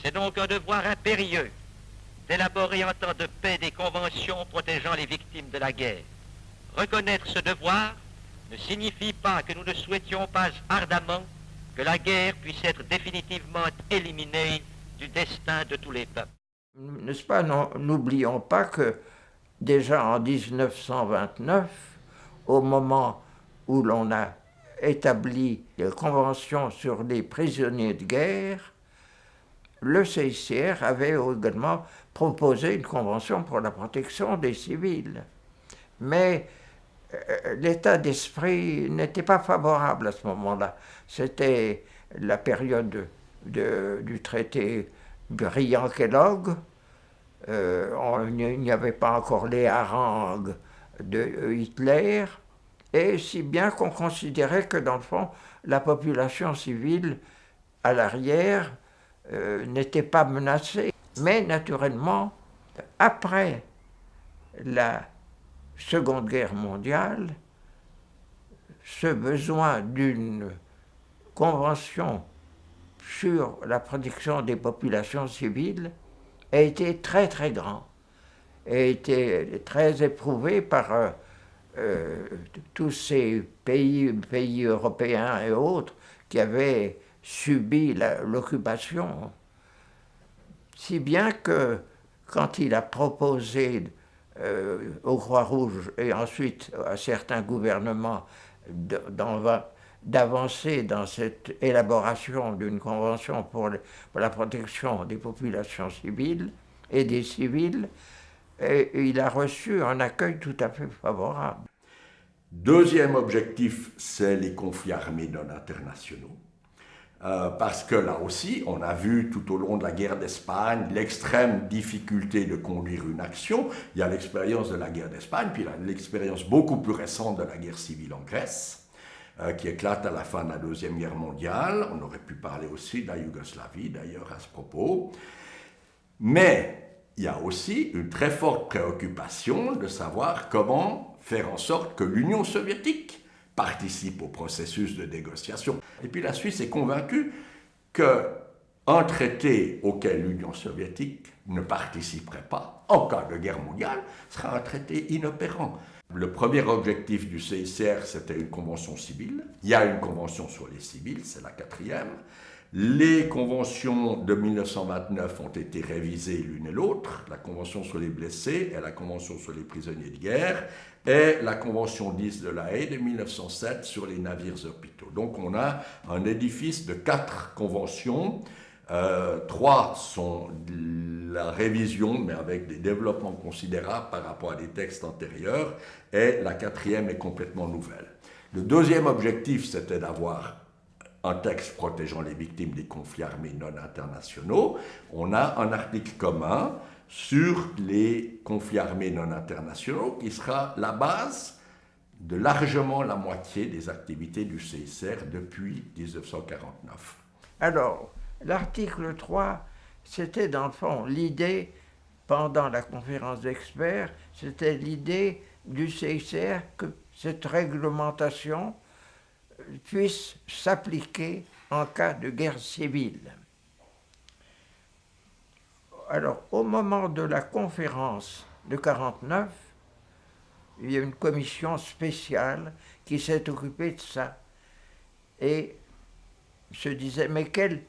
C'est donc un devoir impérieux d'élaborer en temps de paix des conventions protégeant les victimes de la guerre. Reconnaître ce devoir ne signifie pas que nous ne souhaitions pas ardemment que la guerre puisse être définitivement éliminée du destin de tous les peuples. N'est-ce pas, n'oublions pas que déjà en 1929, au moment où l'on a établi les conventions sur les prisonniers de guerre, le CICR avait également proposé une convention pour la protection des civils. Mais l'état d'esprit n'était pas favorable à ce moment-là. C'était la période du traité Briand-Kellogg. Il n'y avait pas encore les harangues de Hitler, et si bien qu'on considérait que, dans le fond, la population civile à l'arrière n'était pas menacée. Mais naturellement, après la Seconde Guerre mondiale, ce besoin d'une convention sur la protection des populations civiles a été très très grand, a été très éprouvé par tous ces pays européens et autres qui avaient subi l'occupation. Si bien que quand il a proposé au Croix-Rouge et ensuite à certains gouvernements d'avancer dans cette élaboration d'une convention pour la protection des populations civiles et des civils, et il a reçu un accueil tout à fait favorable. Deuxième objectif, c'est les conflits armés non internationaux. Parce que là aussi, on a vu tout au long de la guerre d'Espagne l'extrême difficulté de conduire une action. Il y a l'expérience de la guerre d'Espagne, puis l'expérience beaucoup plus récente de la guerre civile en Grèce, qui éclate à la fin de la Deuxième Guerre mondiale. On aurait pu parler aussi de la Yougoslavie, d'ailleurs, à ce propos. Mais il y a aussi une très forte préoccupation de savoir comment faire en sorte que l'Union soviétique participe au processus de négociation. Et puis la Suisse est convaincue qu'un traité auquel l'Union soviétique ne participerait pas, en cas de guerre mondiale, sera un traité inopérant. Le premier objectif du CICR, c'était une convention civile. Il y a une convention sur les civils, c'est la 4e. Les conventions de 1929 ont été révisées l'une et l'autre, la convention sur les blessés et la convention sur les prisonniers de guerre, et la convention 10 de La Haye de 1907 sur les navires hôpitaux. Donc on a un édifice de 4 conventions, 3 sont la révision, mais avec des développements considérables par rapport à des textes antérieurs, et la 4e est complètement nouvelle. Le deuxième objectif, c'était d'avoir un texte protégeant les victimes des conflits armés non internationaux. On a un article commun sur les conflits armés non internationaux qui sera la base de largement la moitié des activités du CICR depuis 1949. Alors, l'article 3, c'était dans le fond l'idée, pendant la conférence d'experts, c'était l'idée du CICR que cette réglementation puisse s'appliquer en cas de guerre civile. Alors, au moment de la conférence de 1949, il y a une commission spéciale qui s'est occupée de ça et se disait, mais quelle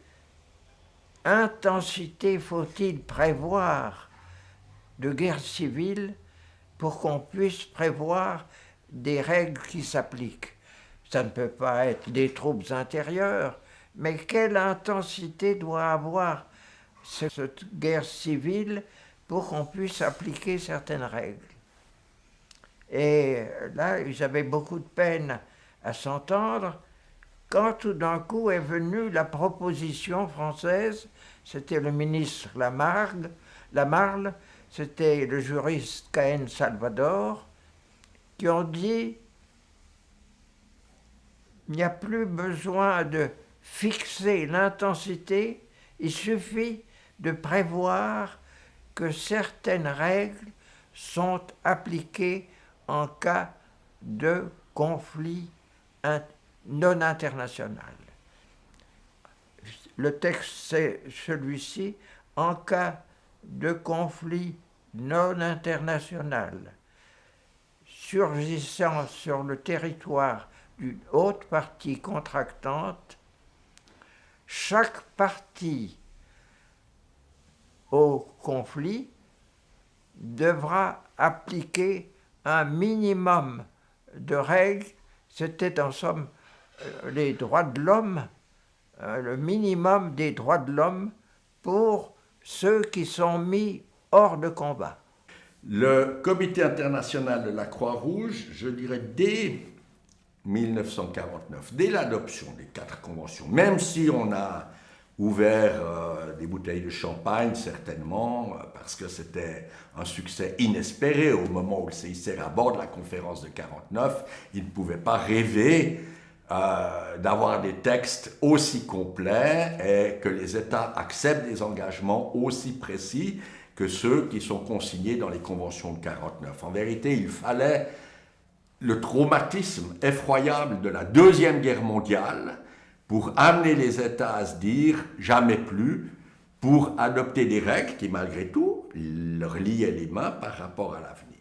intensité faut-il prévoir de guerre civile pour qu'on puisse prévoir des règles qui s'appliquent? Ça ne peut pas être des troupes intérieures, mais quelle intensité doit avoir cette guerre civile pour qu'on puisse appliquer certaines règles? Et là, ils avaient beaucoup de peine à s'entendre, quand tout d'un coup est venue la proposition française, c'était le ministre Lamarle, c'était le juriste Cahen Salvador, qui ont dit: il n'y a plus besoin de fixer l'intensité, il suffit de prévoir que certaines règles sont appliquées en cas de conflit non international. le texte c'est celui-ci: en cas de conflit non international surgissant sur le territoire d'une autre partie contractante, chaque partie au conflit devra appliquer un minimum de règles. C'était en somme les droits de l'homme, le minimum des droits de l'homme pour ceux qui sont mis hors de combat. Le Comité international de la Croix-Rouge, je dirais dès 1949, dès l'adoption des 4 conventions, même si on a ouvert des bouteilles de champagne, certainement, parce que c'était un succès inespéré au moment où le CICR aborde la conférence de 49, il ne pouvait pas rêver d'avoir des textes aussi complets et que les États acceptent des engagements aussi précis que ceux qui sont consignés dans les conventions de 49. En vérité, il fallait le traumatisme effroyable de la Deuxième Guerre mondiale pour amener les États à se dire « jamais plus », pour adopter des règles qui, malgré tout, leur liaient les mains par rapport à l'avenir.